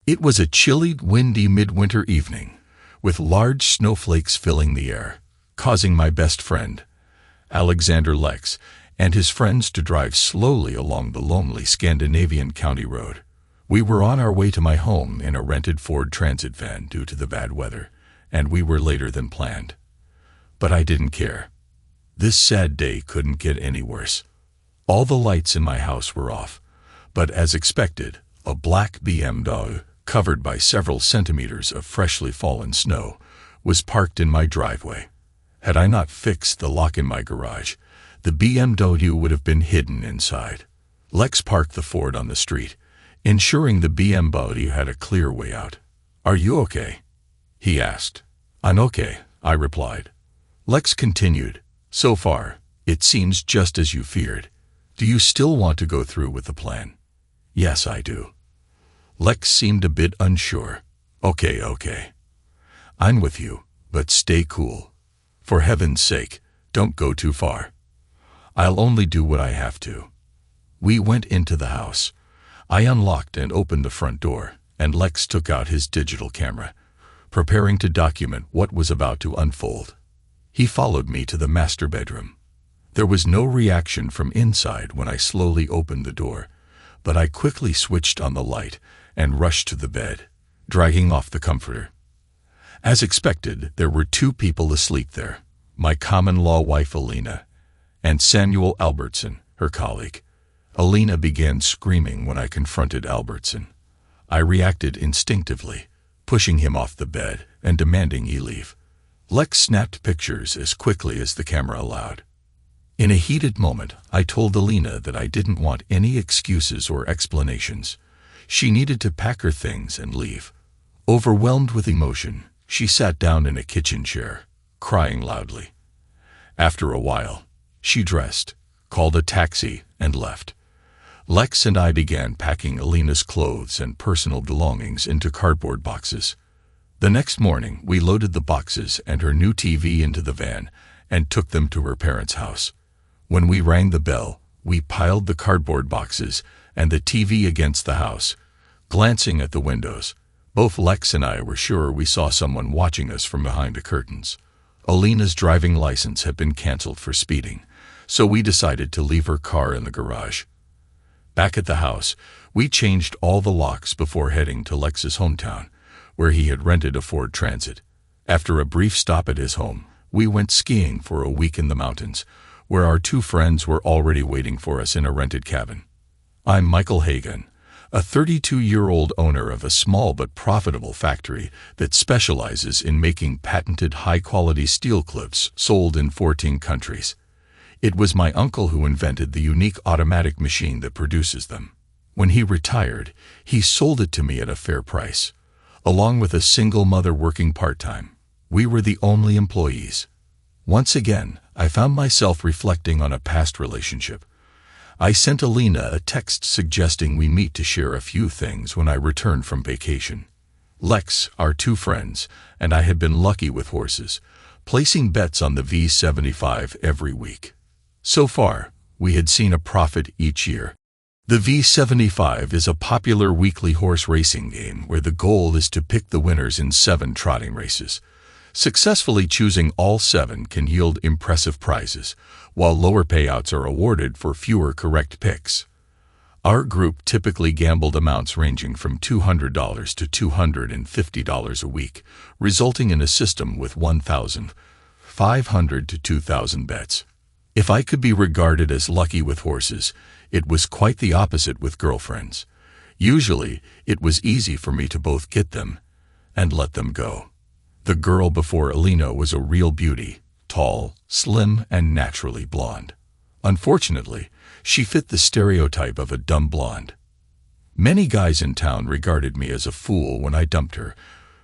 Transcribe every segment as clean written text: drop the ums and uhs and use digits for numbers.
It was a chilly, windy midwinter evening, with large snowflakes filling the air, causing my best friend, Alexander Lex, and his friends to drive slowly along the lonely Scandinavian county road. We were on our way to my home in a rented Ford Transit van due to the bad weather, and we were later than planned. But I didn't care. This sad day couldn't get any worse. All the lights in my house were off, but as expected, a black BMW, covered by several centimeters of freshly fallen snow, was parked in my driveway. Had I not fixed the lock in my garage, the BMW would have been hidden inside. Lex parked the Ford on the street, ensuring the BMW had a clear way out. "Are you okay?" he asked. "I'm okay," I replied. Lex continued, "So far, it seems just as you feared. Do you still want to go through with the plan?" "Yes, I do." Lex seemed a bit unsure. Okay. I'm with you, but stay cool. For heaven's sake, don't go too far. I'll only do what I have to." We went into the house. I unlocked and opened the front door, and Lex took out his digital camera, preparing to document what was about to unfold. He followed me to the master bedroom. There was no reaction from inside when I slowly opened the door, but I quickly switched on the light and rushed to the bed, dragging off the comforter. As expected, there were two people asleep there, my common-law wife Alina, and Samuel Albertson, her colleague. Alina began screaming when I confronted Albertson. I reacted instinctively, pushing him off the bed and demanding he leave. Lex snapped pictures as quickly as the camera allowed. In a heated moment, I told Alina that I didn't want any excuses or explanations. She needed to pack her things and leave. Overwhelmed with emotion, she sat down in a kitchen chair, crying loudly. After a while, she dressed, called a taxi, and left. Lex and I began packing Alina's clothes and personal belongings into cardboard boxes. The next morning, we loaded the boxes and her new TV into the van and took them to her parents' house. When we rang the bell, we piled the cardboard boxes and the TV against the house. Glancing at the windows, both Lex and I were sure we saw someone watching us from behind the curtains. Alina's driving license had been canceled for speeding, so we decided to leave her car in the garage. Back at the house, we changed all the locks before heading to Lex's hometown, where he had rented a Ford Transit. After a brief stop at his home, we went skiing for a week in the mountains, where our two friends were already waiting for us in a rented cabin. I'm Michael Hagan, a 32-year-old owner of a small but profitable factory that specializes in making patented high-quality steel clips sold in 14 countries. It was my uncle who invented the unique automatic machine that produces them. When he retired, he sold it to me at a fair price. Along with a single mother working part-time, we were the only employees. Once again, I found myself reflecting on a past relationship. I sent Alina a text suggesting we meet to share a few things when I returned from vacation. Lex, our two friends, and I had been lucky with horses, placing bets on the V75 every week. So far, we had seen a profit each year. The V75 is a popular weekly horse racing game where the goal is to pick the winners in 7 trotting races. Successfully choosing all 7 can yield impressive prizes, while lower payouts are awarded for fewer correct picks. Our group typically gambled amounts ranging from $200 to $250 a week, resulting in a system with 1,500 to 2,000 bets. If I could be regarded as lucky with horses, it was quite the opposite with girlfriends. Usually, it was easy for me to both get them and let them go. The girl before Alina was a real beauty, tall, slim, and naturally blonde. Unfortunately, she fit the stereotype of a dumb blonde. Many guys in town regarded me as a fool when I dumped her,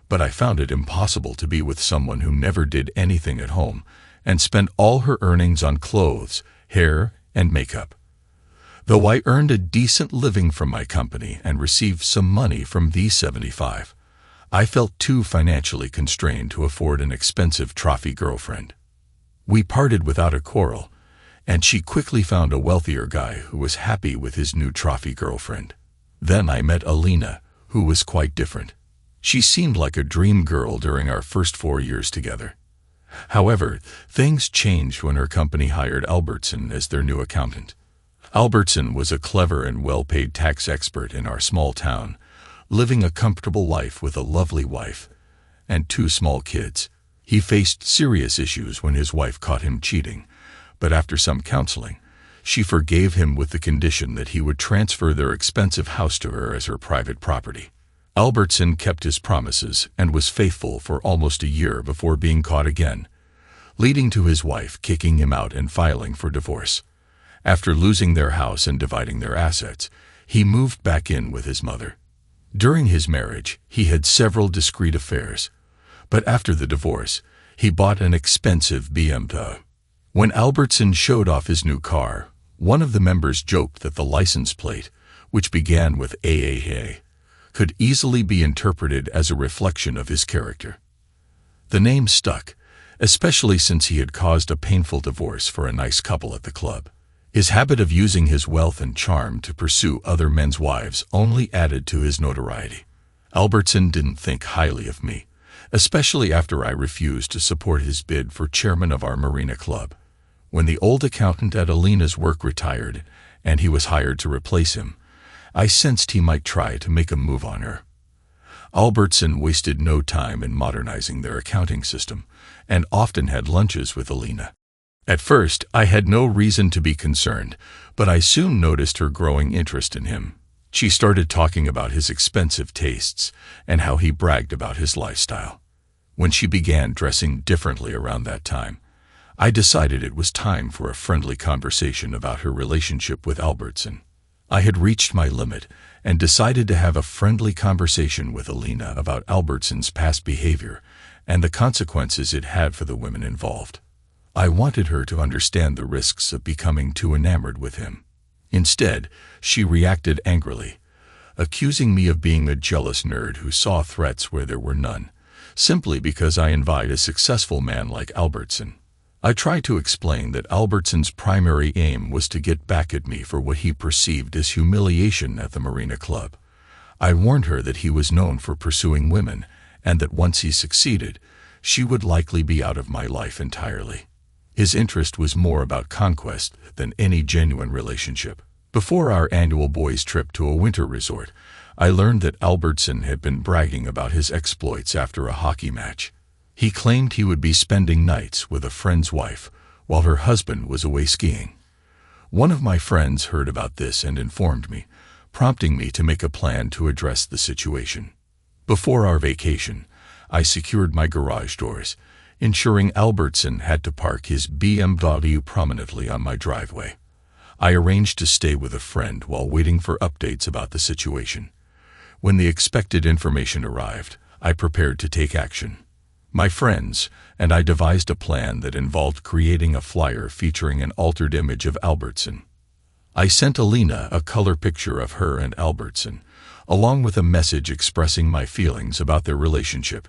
but I found it impossible to be with someone who never did anything at home and spent all her earnings on clothes, hair, and makeup. Though I earned a decent living from my company and received some money from V75, I felt too financially constrained to afford an expensive trophy girlfriend. We parted without a quarrel, and she quickly found a wealthier guy who was happy with his new trophy girlfriend. Then I met Alina, who was quite different. She seemed like a dream girl during our first 4 years together. However, things changed when her company hired Albertson as their new accountant. Albertson was a clever and well-paid tax expert in our small town, living a comfortable life with a lovely wife and 2 small kids. He faced serious issues when his wife caught him cheating, but after some counseling, she forgave him with the condition that he would transfer their expensive house to her as her private property. Albertson kept his promises and was faithful for almost a year before being caught again, leading to his wife kicking him out and filing for divorce. After losing their house and dividing their assets, he moved back in with his mother. During his marriage, he had several discreet affairs, but after the divorce, he bought an expensive BMW. When Albertson showed off his new car, one of the members joked that the license plate, which began with AAA, could easily be interpreted as a reflection of his character. The name stuck, especially since he had caused a painful divorce for a nice couple at the club. His habit of using his wealth and charm to pursue other men's wives only added to his notoriety. Albertson didn't think highly of me, especially after I refused to support his bid for chairman of our marina club. When the old accountant at Alina's work retired and he was hired to replace him, I sensed he might try to make a move on her. Albertson wasted no time in modernizing their accounting system and often had lunches with Alina. At first, I had no reason to be concerned, but I soon noticed her growing interest in him. She started talking about his expensive tastes and how he bragged about his lifestyle. When she began dressing differently around that time, I decided it was time for a friendly conversation about her relationship with Albertson. I had reached my limit and decided to have a friendly conversation with Alina about Albertson's past behavior and the consequences it had for the women involved. I wanted her to understand the risks of becoming too enamored with him. Instead, she reacted angrily, accusing me of being a jealous nerd who saw threats where there were none, simply because I envied a successful man like Albertson. I tried to explain that Albertson's primary aim was to get back at me for what he perceived as humiliation at the Marina Club. I warned her that he was known for pursuing women, and that once he succeeded, she would likely be out of my life entirely. His interest was more about conquest than any genuine relationship. Before our annual boys' trip to a winter resort, I learned that Albertson had been bragging about his exploits after a hockey match. He claimed he would be spending nights with a friend's wife while her husband was away skiing. One of my friends heard about this and informed me, prompting me to make a plan to address the situation. Before our vacation, I secured my garage doors, ensuring Albertson had to park his BMW prominently on my driveway. I arranged to stay with a friend while waiting for updates about the situation. When the expected information arrived, I prepared to take action. My friends and I devised a plan that involved creating a flyer featuring an altered image of Albertson. I sent Alina a color picture of her and Albertson, along with a message expressing my feelings about their relationship.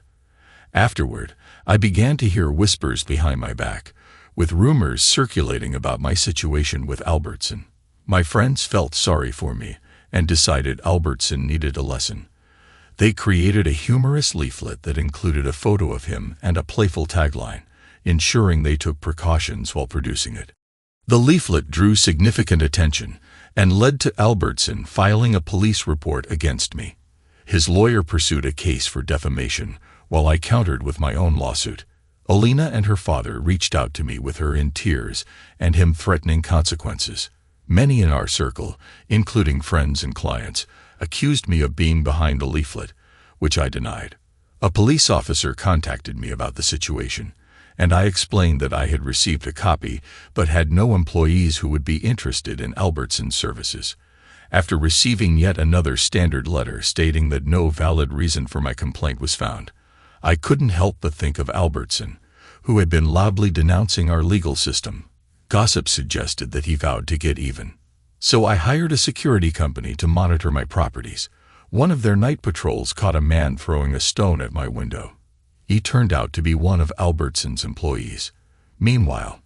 Afterward, I began to hear whispers behind my back, with rumors circulating about my situation with Albertson. My friends felt sorry for me and decided Albertson needed a lesson. They created a humorous leaflet that included a photo of him and a playful tagline, ensuring they took precautions while producing it. The leaflet drew significant attention and led to Albertson filing a police report against me. His lawyer pursued a case for defamation, while I countered with my own lawsuit. Alina and her father reached out to me with her in tears and him threatening consequences. Many in our circle, including friends and clients, accused me of being behind the leaflet, which I denied. A police officer contacted me about the situation, and I explained that I had received a copy but had no employees who would be interested in Albertson's services. After receiving yet another standard letter stating that no valid reason for my complaint was found, I couldn't help but think of Albertson, who had been loudly denouncing our legal system. Gossip suggested that he vowed to get even. So I hired a security company to monitor my properties. One of their night patrols caught a man throwing a stone at my window. He turned out to be one of Albertson's employees. Meanwhile,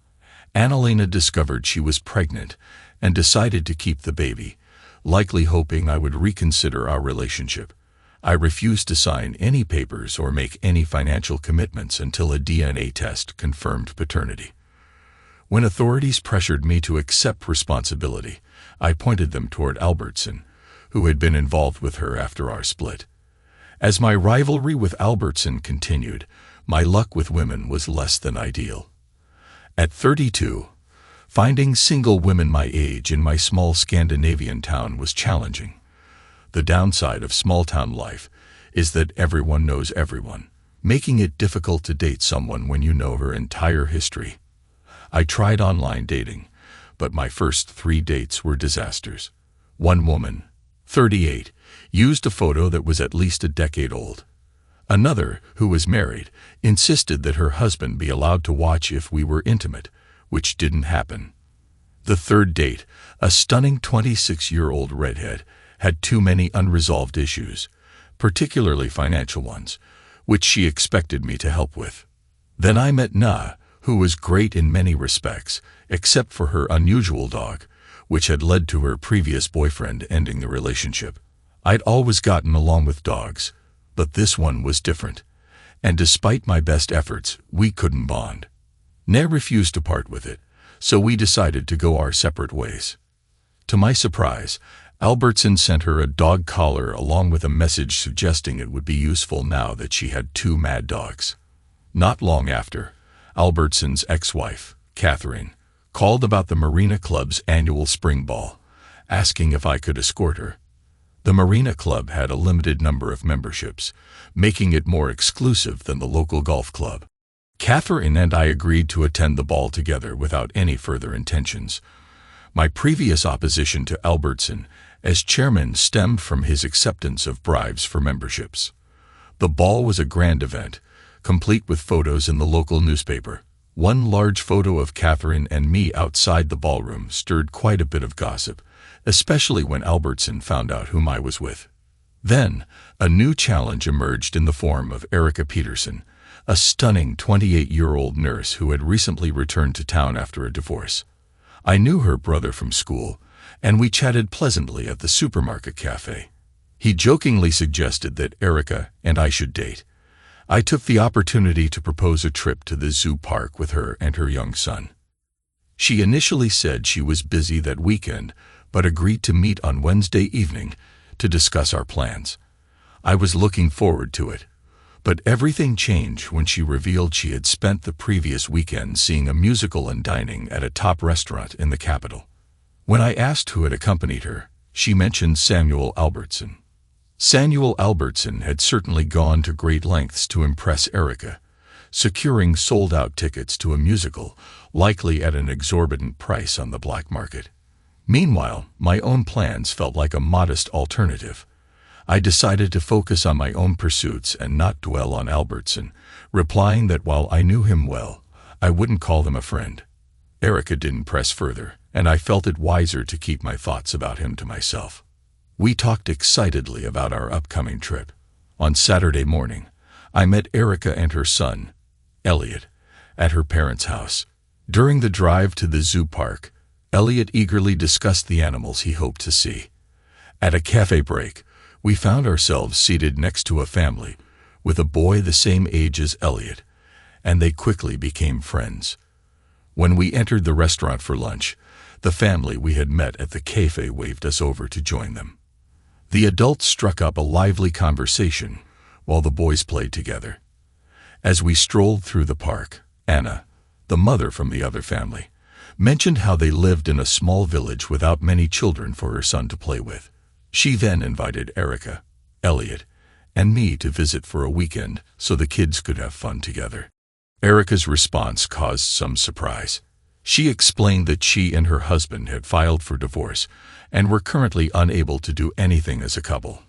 Annalena discovered she was pregnant and decided to keep the baby, likely hoping I would reconsider our relationship. I refused to sign any papers or make any financial commitments until a DNA test confirmed paternity. When authorities pressured me to accept responsibility, I pointed them toward Albertson, who had been involved with her after our split. As my rivalry with Albertson continued, my luck with women was less than ideal. At 32, finding single women my age in my small Scandinavian town was challenging. The downside of small-town life is that everyone knows everyone, making it difficult to date someone when you know her entire history. I tried online dating, but my first 3 dates were disasters. One woman, 38, used a photo that was at least a decade old. Another, who was married, insisted that her husband be allowed to watch if we were intimate, which didn't happen. The third date, a stunning 26-year-old redhead, had too many unresolved issues, particularly financial ones, which she expected me to help with. Then I met Na, who was great in many respects, except for her unusual dog, which had led to her previous boyfriend ending the relationship. I'd always gotten along with dogs, but this one was different, and despite my best efforts, we couldn't bond. Na refused to part with it, so we decided to go our separate ways. To my surprise, Albertson sent her a dog collar along with a message suggesting it would be useful now that she had 2 mad dogs. Not long after, Albertson's ex-wife, Catherine, called about the Marina Club's annual spring ball, asking if I could escort her. The Marina Club had a limited number of memberships, making it more exclusive than the local golf club. Catherine and I agreed to attend the ball together without any further intentions. My previous opposition to Albertson as chairman stemmed from his acceptance of bribes for memberships. The ball was a grand event, complete with photos in the local newspaper. One large photo of Catherine and me outside the ballroom stirred quite a bit of gossip, especially when Albertson found out whom I was with. Then, a new challenge emerged in the form of Erica Peterson, a stunning 28-year-old nurse who had recently returned to town after a divorce. I knew her brother from school, and we chatted pleasantly at the supermarket cafe. He jokingly suggested that Erica and I should date. I took the opportunity to propose a trip to the zoo park with her and her young son. She initially said she was busy that weekend, but agreed to meet on Wednesday evening to discuss our plans. I was looking forward to it, but everything changed when she revealed she had spent the previous weekend seeing a musical and dining at a top restaurant in the capital. When I asked who had accompanied her, she mentioned Samuel Albertson. Samuel Albertson had certainly gone to great lengths to impress Erica, securing sold-out tickets to a musical, likely at an exorbitant price on the black market. Meanwhile, my own plans felt like a modest alternative. I decided to focus on my own pursuits and not dwell on Albertson, replying that while I knew him well, I wouldn't call him a friend. Erica didn't press further, and I felt it wiser to keep my thoughts about him to myself. We talked excitedly about our upcoming trip. On Saturday morning, I met Erica and her son, Elliot, at her parents' house. During the drive to the zoo park, Elliot eagerly discussed the animals he hoped to see. At a cafe break, we found ourselves seated next to a family with a boy the same age as Elliot, and they quickly became friends. When we entered the restaurant for lunch, the family we had met at the cafe waved us over to join them. The adults struck up a lively conversation while the boys played together. As we strolled through the park, Anna, the mother from the other family, mentioned how they lived in a small village without many children for her son to play with. She then invited Erica, Elliot, and me to visit for a weekend so the kids could have fun together. Erica's response caused some surprise. She explained that she and her husband had filed for divorce and were currently unable to do anything as a couple.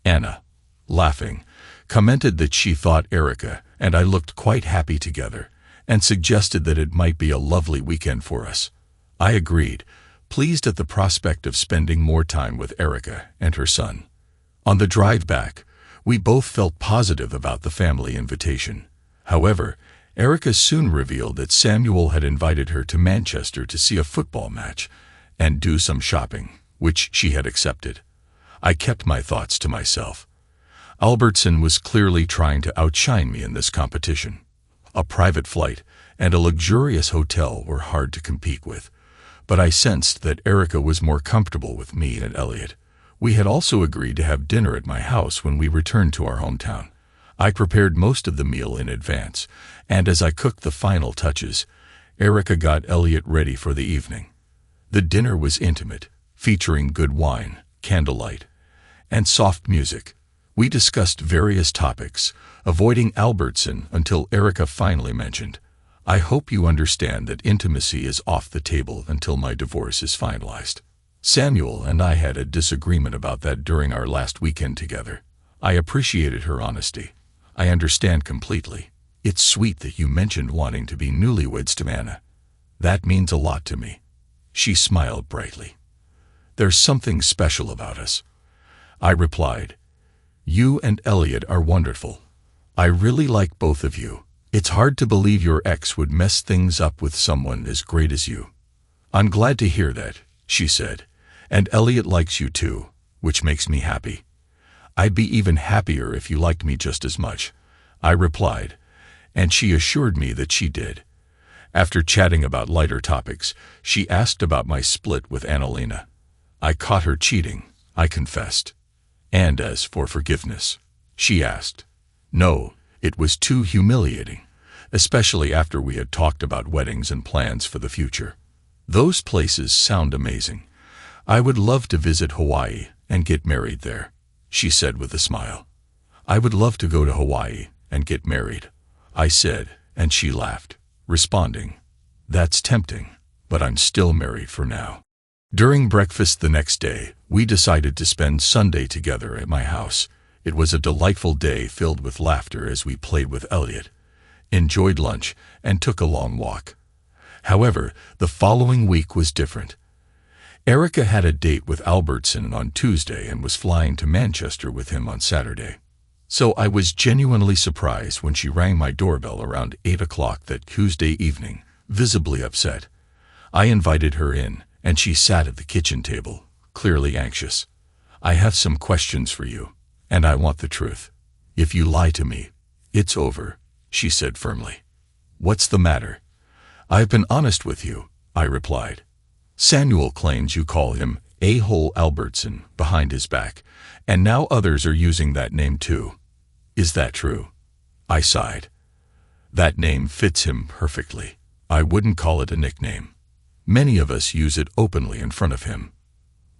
Anna, laughing, commented that she thought Erica and I looked quite happy together and suggested that it might be a lovely weekend for us. I agreed, pleased at the prospect of spending more time with Erica and her son. On the drive back, we both felt positive about the family invitation. However, Erica soon revealed that Samuel had invited her to Manchester to see a football match and do some shopping, which she had accepted. I kept my thoughts to myself. Albertson was clearly trying to outshine me in this competition. A private flight and a luxurious hotel were hard to compete with, but I sensed that Erica was more comfortable with me and Elliot. We had also agreed to have dinner at my house when we returned to our hometown. I prepared most of the meal in advance, and as I cooked the final touches, Erica got Elliot ready for the evening. The dinner was intimate, featuring good wine, candlelight, and soft music. We discussed various topics, avoiding Albertson until Erica finally mentioned, "I hope you understand that intimacy is off the table until my divorce is finalized." Samuel and I had a disagreement about that during our last weekend together. I appreciated her honesty. "I understand completely. It's sweet that you mentioned wanting to be newlyweds to Anna. That means a lot to me." She smiled brightly. "There's something special about us," I replied. "You and Elliot are wonderful. I really like both of you. It's hard to believe your ex would mess things up with someone as great as you." "I'm glad to hear that," she said. "And Elliot likes you too, which makes me happy." "I'd be even happier if you liked me just as much," I replied, and she assured me that she did. After chatting about lighter topics, she asked about my split with Annalena. I caught her cheating, I confessed. "And as for forgiveness?" she asked. "No, it was too humiliating, especially after we had talked about weddings and plans for the future." "Those places sound amazing. I would love to visit Hawaii and get married there," she said with a smile. "I would love to go to Hawaii and get married," I said, and she laughed, responding, "That's tempting, but I'm still married for now." During breakfast the next day, we decided to spend Sunday together at my house. It was a delightful day filled with laughter as we played with Elliot, enjoyed lunch, and took a long walk. However, the following week was different. Erica had a date with Albertson on Tuesday and was flying to Manchester with him on Saturday. So I was genuinely surprised when she rang my doorbell around 8 o'clock that Tuesday evening, visibly upset. I invited her in, and she sat at the kitchen table, clearly anxious. "I have some questions for you, and I want the truth. If you lie to me, it's over," she said firmly. "What's the matter?" "I've been honest with you," I replied. "Samuel claims you call him a-hole Albertson behind his back, and now others are using that name too. Is that true?" I sighed. "That name fits him perfectly. I wouldn't call it a nickname. Many of us use it openly in front of him."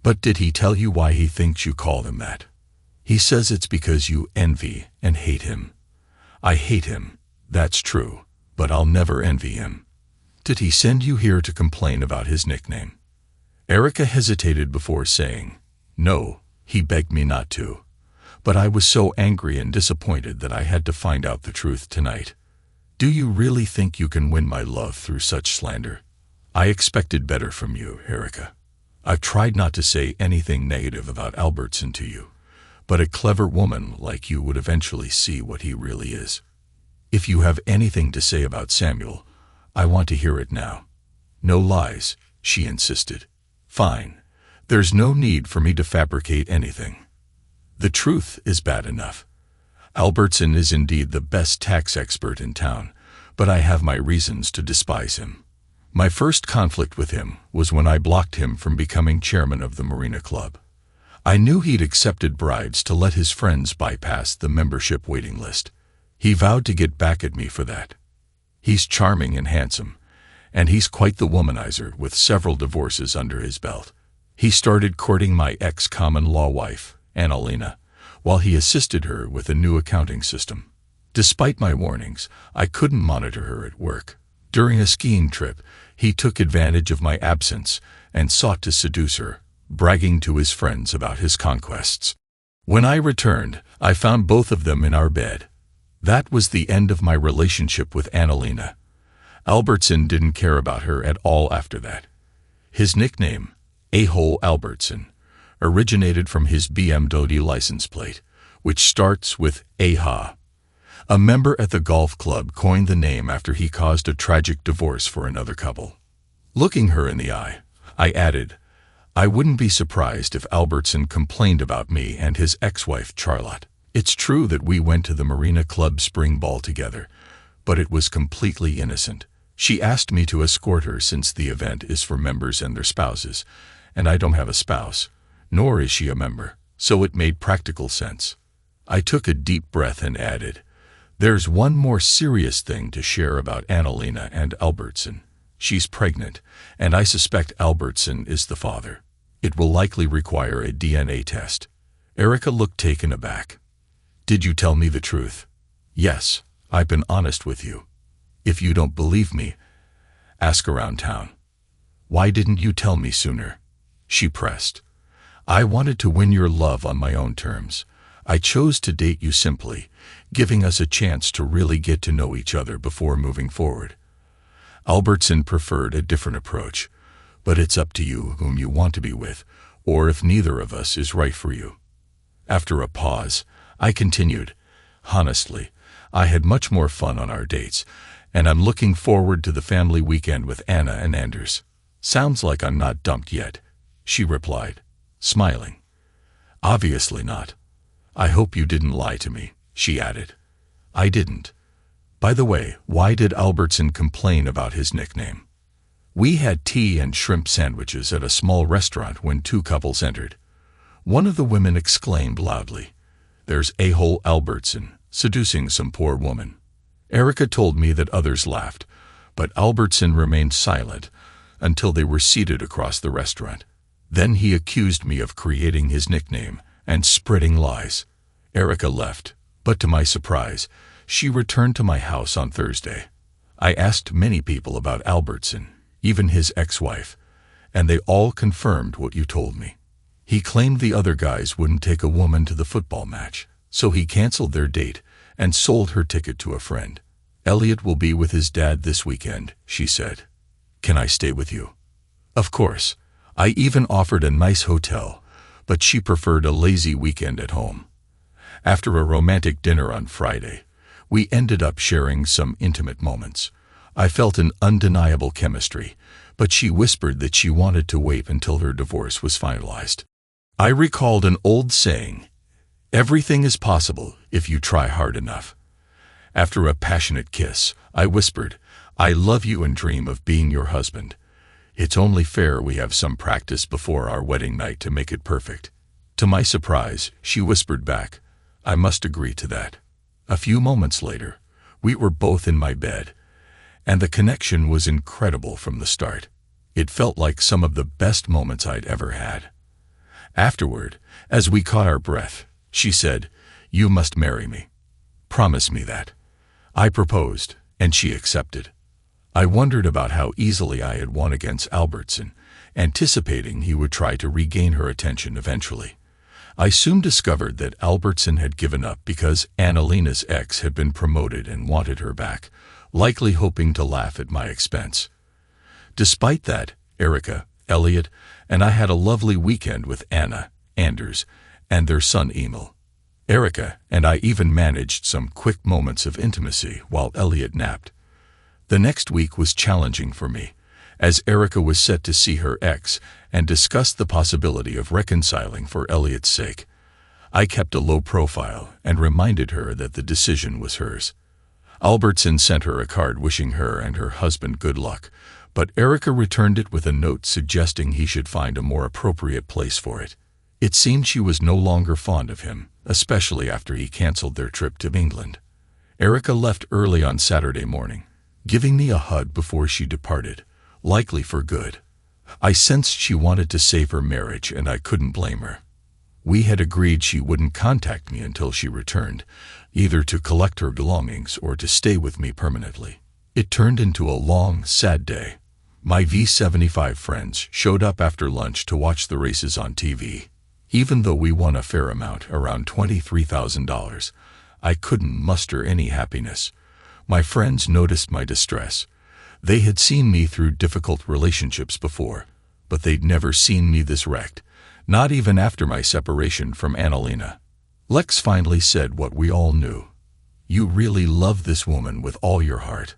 "But did he tell you why he thinks you call him that?" "He says it's because you envy and hate him." "I hate him, that's true, but I'll never envy him." "Did he send you here to complain about his nickname?" Erica hesitated before saying, "No, he begged me not to. But I was so angry and disappointed that I had to find out the truth tonight." "Do you really think you can win my love through such slander?" "I expected better from you, Erica. I've tried not to say anything negative about Albertson to you, but a clever woman like you would eventually see what he really is. If you have anything to say about Samuel, I want to hear it now." "No lies," she insisted. "Fine. There's no need for me to fabricate anything. The truth is bad enough. Albertson is indeed the best tax expert in town, but I have my reasons to despise him. My first conflict with him was when I blocked him from becoming chairman of the Marina Club. I knew he'd accepted bribes to let his friends bypass the membership waiting list. He vowed to get back at me for that. He's charming and handsome, and he's quite the womanizer with several divorces under his belt. He started courting my ex-common-law wife, Annalena, while he assisted her with a new accounting system. Despite my warnings, I couldn't monitor her at work. During a skiing trip, he took advantage of my absence and sought to seduce her, bragging to his friends about his conquests. When I returned, I found both of them in our bed. That was the end of my relationship with Annalena. Albertson didn't care about her at all after that. His nickname, A-hole Albertson, originated from his BMW license plate, which starts with AHA. A member at the golf club coined the name after he caused a tragic divorce for another couple. Looking her in the eye, I added, "I wouldn't be surprised if Albertson complained about me and his ex-wife Charlotte. It's true that we went to the Marina Club spring ball together, but it was completely innocent. She asked me to escort her since the event is for members and their spouses, and I don't have a spouse, nor is she a member, so it made practical sense. I took a deep breath and added, "There's one more serious thing to share about Annalena and Albertson. She's pregnant, and I suspect Albertson is the father. It will likely require a DNA test." Erica looked taken aback. "Did you tell me the truth?" "Yes, I've been honest with you. If you don't believe me, ask around town." "Why didn't you tell me sooner?" she pressed. "I wanted to win your love on my own terms. I chose to date you simply, giving us a chance to really get to know each other before moving forward. Albertson preferred a different approach, but it's up to you whom you want to be with, or if neither of us is right for you." After a pause, I continued, "Honestly, I had much more fun on our dates, and I'm looking forward to the family weekend with Anna and Anders." "Sounds like I'm not dumped yet," she replied, smiling. "Obviously not. I hope you didn't lie to me," she added. "I didn't. By the way, why did Albertson complain about his nickname?" "We had tea and shrimp sandwiches at a small restaurant when two couples entered. One of the women exclaimed loudly, 'There's a-hole Albertson seducing some poor woman.' Erica told me that others laughed, but Albertson remained silent until they were seated across the restaurant. Then he accused me of creating his nickname and spreading lies." Erica left, but to my surprise, she returned to my house on Thursday. I asked many people about Albertson, even his ex-wife, and they all confirmed what you told me. He claimed the other guys wouldn't take a woman to the football match, so he canceled their date and sold her ticket to a friend. "Elliot will be with his dad this weekend," she said. "Can I stay with you?" Of course. I even offered a nice hotel, but she preferred a lazy weekend at home. After a romantic dinner on Friday, we ended up sharing some intimate moments. I felt an undeniable chemistry, but she whispered that she wanted to wait until her divorce was finalized. I recalled an old saying, "Everything is possible if you try hard enough." After a passionate kiss, I whispered, "I love you and dream of being your husband. It's only fair we have some practice before our wedding night to make it perfect." To my surprise, she whispered back, "I must agree to that." A few moments later, we were both in my bed, and the connection was incredible from the start. It felt like some of the best moments I'd ever had. Afterward, as we caught our breath, she said, "You must marry me. Promise me that." I proposed, and she accepted. I wondered about how easily I had won against Albertson, anticipating he would try to regain her attention eventually. I soon discovered that Albertson had given up because Annalena's ex had been promoted and wanted her back, likely hoping to laugh at my expense. Despite that, Erica, Elliot, and I had a lovely weekend with Anna, Anders, and their son Emil. Erica and I even managed some quick moments of intimacy while Elliot napped. The next week was challenging for me, as Erica was set to see her ex and discussed the possibility of reconciling for Elliot's sake. I kept a low profile and reminded her that the decision was hers. Albertson sent her a card wishing her and her husband good luck, but Erica returned it with a note suggesting he should find a more appropriate place for it. It seemed she was no longer fond of him, especially after he canceled their trip to England. Erica left early on Saturday morning, giving me a hug before she departed, likely for good. I sensed she wanted to save her marriage, and I couldn't blame her. We had agreed she wouldn't contact me until she returned, either to collect her belongings or to stay with me permanently. It turned into a long, sad day. My V75 friends showed up after lunch to watch the races on TV. Even though we won a fair amount, around $23,000, I couldn't muster any happiness. My friends noticed my distress. They had seen me through difficult relationships before, but they'd never seen me this wrecked, not even after my separation from Annalena. Lex finally said what we all knew. "You really love this woman with all your heart."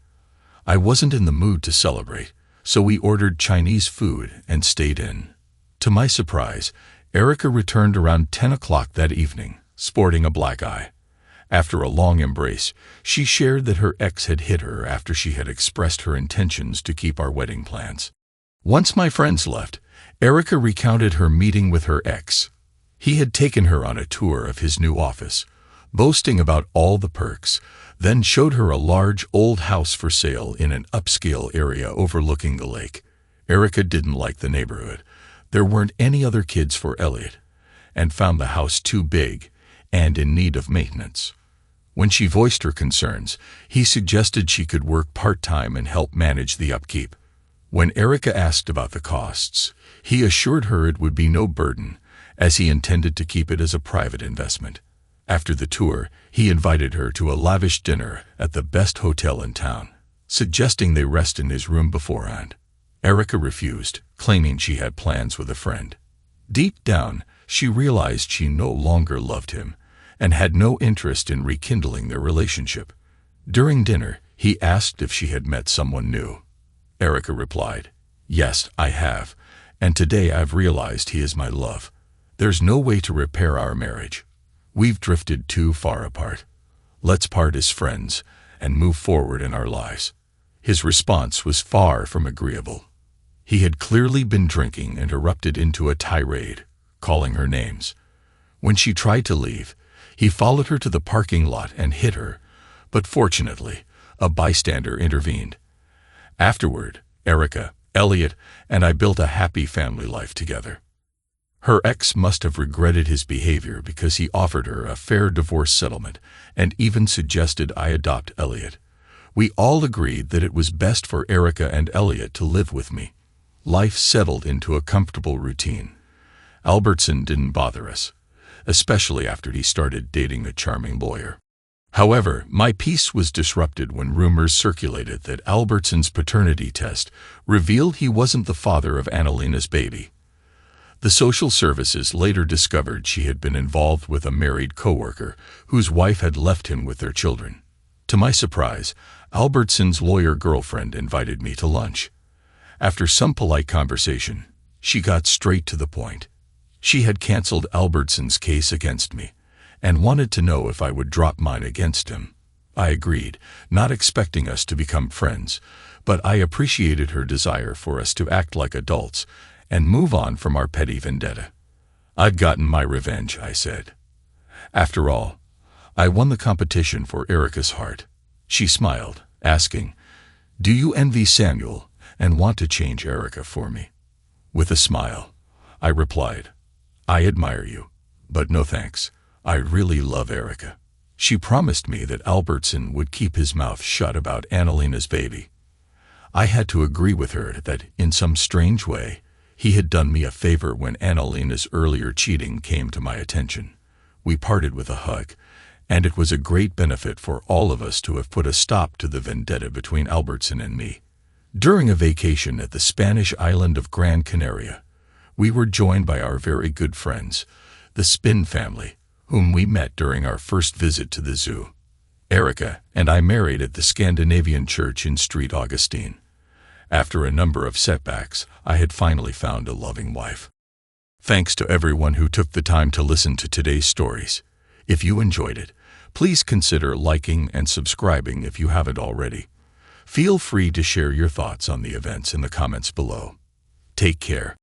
I wasn't in the mood to celebrate, so we ordered Chinese food and stayed in. To my surprise, Erica returned around 10 o'clock that evening, sporting a black eye. After a long embrace, she shared that her ex had hit her after she had expressed her intentions to keep our wedding plans. Once my friends left, Erica recounted her meeting with her ex. He had taken her on a tour of his new office, boasting about all the perks, then showed her a large old house for sale in an upscale area overlooking the lake. Erica didn't like the neighborhood. There weren't any other kids for Elliot, and found the house too big and in need of maintenance. When she voiced her concerns, he suggested she could work part-time and help manage the upkeep. When Erica asked about the costs, he assured her it would be no burden, as he intended to keep it as a private investment. After the tour, he invited her to a lavish dinner at the best hotel in town, suggesting they rest in his room beforehand. Erica refused, claiming she had plans with a friend. Deep down, she realized she no longer loved him and had no interest in rekindling their relationship. During dinner, he asked if she had met someone new. Erica replied, "Yes, I have, and today I've realized he is my love. There's no way to repair our marriage. We've drifted too far apart. Let's part as friends and move forward in our lives." His response was far from agreeable. He had clearly been drinking and erupted into a tirade, calling her names. When she tried to leave, he followed her to the parking lot and hit her, but fortunately, a bystander intervened. Afterward, Erica, Elliot, and I built a happy family life together. Her ex must have regretted his behavior because he offered her a fair divorce settlement and even suggested I adopt Elliot. We all agreed that it was best for Erica and Elliot to live with me. Life settled into a comfortable routine. Albertson didn't bother us, especially after he started dating a charming lawyer. However, my peace was disrupted when rumors circulated that Albertson's paternity test revealed he wasn't the father of Annalina's baby. The social services later discovered she had been involved with a married coworker whose wife had left him with their children. To my surprise, Albertson's lawyer girlfriend invited me to lunch. After some polite conversation, she got straight to the point. She had canceled Albertson's case against me and wanted to know if I would drop mine against him. I agreed, not expecting us to become friends, but I appreciated her desire for us to act like adults and move on from our petty vendetta. "I'd gotten my revenge," I said. After all, I won the competition for Erica's heart. She smiled, asking, "Do you envy Samuel and want to change Erica for me?" With a smile, I replied, "I admire you, but no thanks. I really love Erica." She promised me that Albertson would keep his mouth shut about Annalina's baby. I had to agree with her that, in some strange way, he had done me a favor when Annalina's earlier cheating came to my attention. We parted with a hug, and it was a great benefit for all of us to have put a stop to the vendetta between Albertson and me. During a vacation at the Spanish island of Gran Canaria, we were joined by our very good friends, the Spin family, whom we met during our first visit to the zoo. Erica and I married at the Scandinavian church in St. Augustine. After a number of setbacks, I had finally found a loving wife. Thanks to everyone who took the time to listen to today's stories. If you enjoyed it, please consider liking and subscribing if you haven't already. Feel free to share your thoughts on the events in the comments below. Take care.